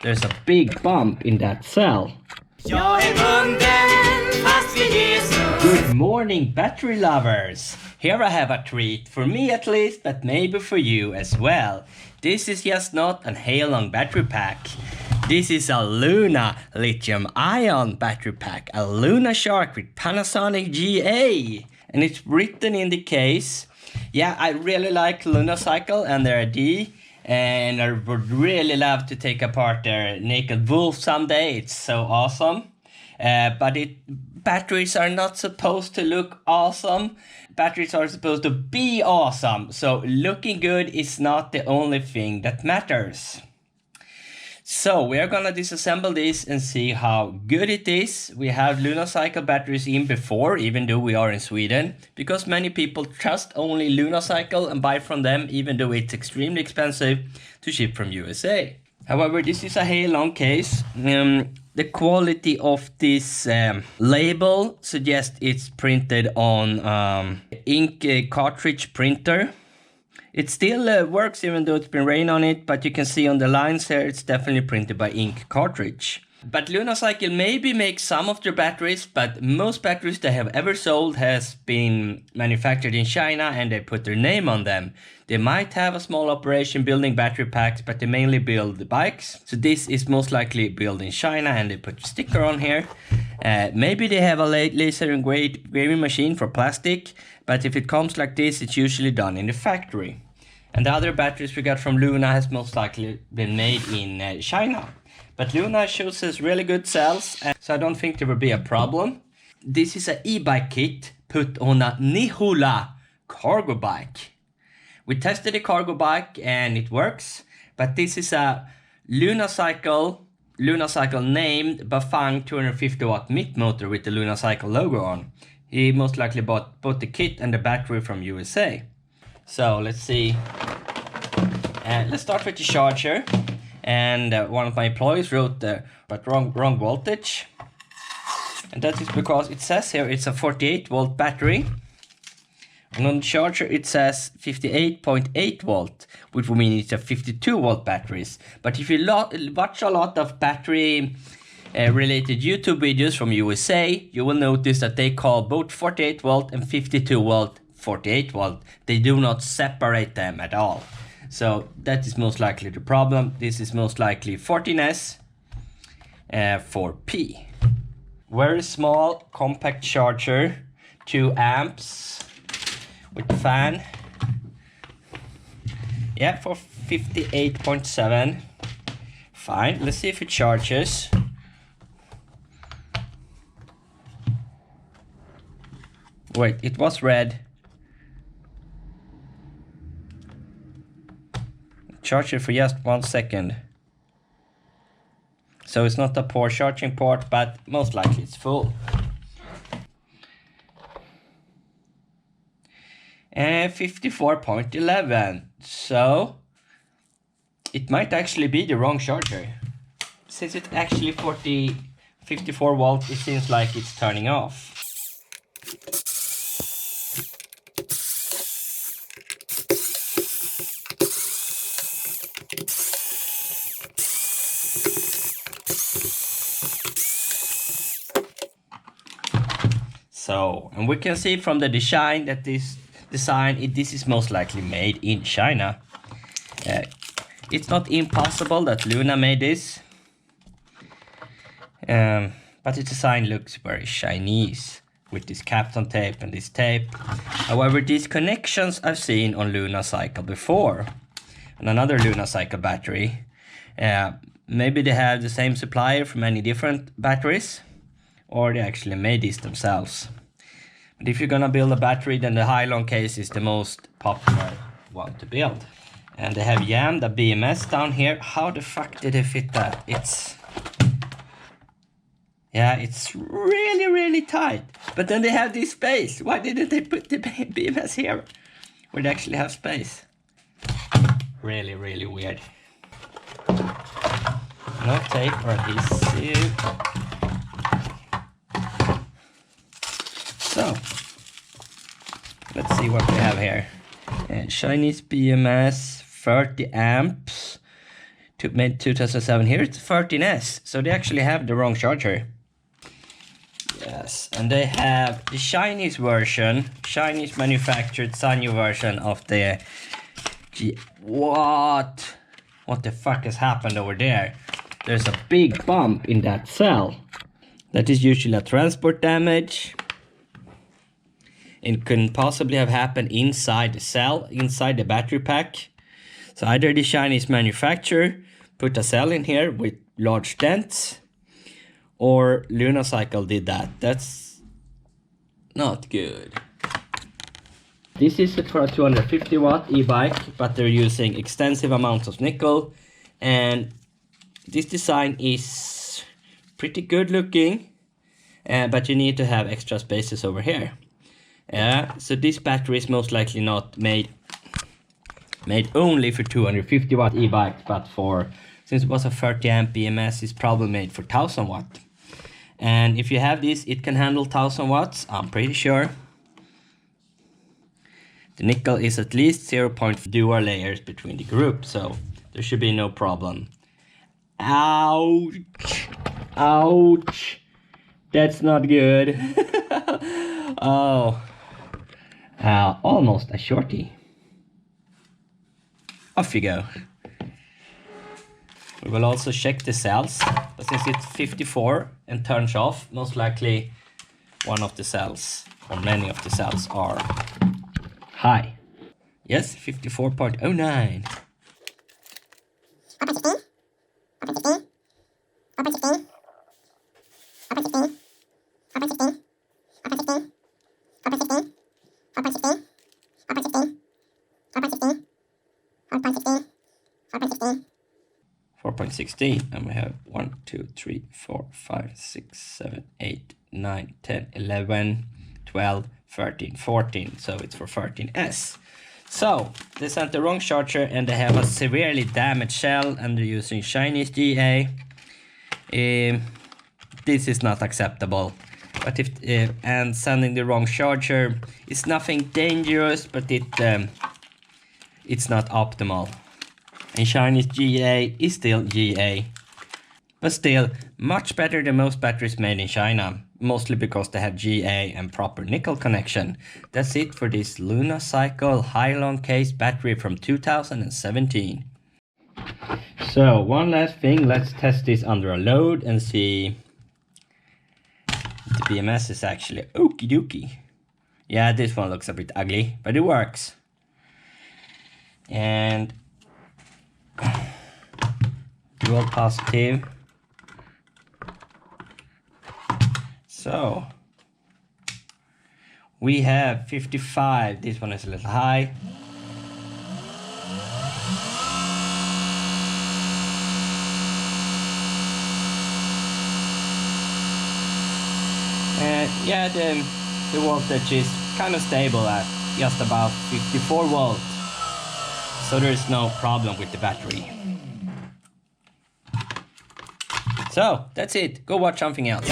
there's a big bump in that cell. Good morning, battery lovers! Here I have a treat, for me at least, but maybe for you as well. This is just not a Hailong battery pack. This is a Luna lithium-ion battery pack, a Luna Shark with Panasonic GA. And it's written in the case. Yeah, I really like Luna Cycle and their ID. And I would really love to take apart their Naked Wolf someday. It's so awesome. But batteries are not supposed to look awesome. Batteries are supposed to be awesome. So looking good is not the only thing that matters. So we are gonna disassemble this and see how good it is. We have Luna Cycle batteries in before, even though we are in Sweden, because many people trust only Luna Cycle and buy from them, even though it's extremely expensive to ship from USA. However, this is a Hailong case. The quality of this label suggests it's printed on ink cartridge printer. It still works even though it's been rain on it, but you can see on the lines here it's definitely printed by ink cartridge. But Luna Cycle maybe makes some of their batteries, but most batteries they have ever sold has been manufactured in China and they put their name on them. They might have a small operation building battery packs, but they mainly build the bikes. So this is most likely built in China and they put a sticker on here. Maybe they have a laser engraving machine for plastic, but if it comes like this, it's usually done in the factory. And the other batteries we got from Luna has most likely been made in China. But Luna shows us really good cells, so I don't think there will be a problem. This is an e-bike kit put on a Nihula cargo bike. We tested the cargo bike and it works, but this is a Luna Cycle named Bafang 250 watt mic motor with the Luna Cycle logo on. He most likely bought both the kit and the battery from USA. So let's see. Let's start with the charger. And one of my employees wrote but wrong voltage. And that is because it says here it's a 48 volt battery. And on the charger it says 58.8 volt, which would mean it's a 52 volt batteries. But if you watch a lot of battery related YouTube videos from USA, you will notice that they call both 48 volt and 52 volt 48 volt. They do not separate them at all. So that is most likely the problem. This is most likely 14S for P. Very small compact charger, 2 amps with fan. Yeah, for 58.7. Fine, let's see if it charges. Wait, it was red. Charge it for just 1 second. So it's not a poor charging port, but most likely it's full. And 54.11. So it might actually be the wrong charger. Since it's actually 54 volt, it seems like it's turning off. So, and we can see from the design that this is most likely made in China. It's not impossible that Luna made this, but the design looks very Chinese with this Kapton tape and this tape. However, these connections I've seen on Luna Cycle before, on another Luna Cycle battery. Maybe they have the same supplier for many different batteries, or they actually made these themselves. But if you're gonna build a battery, then the Hailong case is the most popular one to build. And they have jammed a BMS down here. How the fuck did they fit that? It's really tight. But then they have this space. Why didn't they put the BMS here where they actually have space? Really weird. No tape or adhesive. So, let's see what we have here. Chinese BMS, 30 amps, made 2007. Here it's 13S, so they actually have the wrong charger. Yes, and they have the Chinese version, Chinese manufactured Sanyo version of the What the fuck has happened over there? There's a big bump in that cell. That is usually a transport damage. It couldn't possibly have happened inside the cell, inside the battery pack. So either the Chinese manufacturer put a cell in here with large dents, or Lunacycle did that. That's not good. This is for a 250 watt e-bike, but they're using extensive amounts of nickel, and this design is pretty good looking, but you need to have extra spaces over here. So this battery is most likely not made only for 250 watt e-bikes, but since it was a 30 amp BMS, it's probably made for 1000 watt. And if you have this, it can handle 1000 watts, I'm pretty sure. The nickel is at least 0.5 dual layers between the group, so there should be no problem. Ouch! Ouch! That's not good. Oh. Almost a shorty. Off you go. We will also check the cells, but since it's 54 and turns off, most likely one of the cells, or many of the cells, are high. Yes, 54.09. And we have 1, 2, 3, 4, 5, 6, 7, 8, 9, 10, 11, 12, 13, 14. So it's for 13S. So they sent the wrong charger and they have a severely damaged cell and they're using Chinese GA. This is not acceptable. But and sending the wrong charger is nothing dangerous, but it's not optimal. And Chinese GA is still GA. But still, much better than most batteries made in China. Mostly because they have GA and proper nickel connection. That's it for this Lunacycle Hailong case battery from 2017. So, one last thing, let's test this under a load and see the BMS is actually okie dokie. Yeah, this one looks a bit ugly, but it works. And dual positive. So we have 55. This one is a little high. And yeah, the voltage is kind of stable at just about 54 volts. So there is no problem with the battery. So that's it. Go watch something else.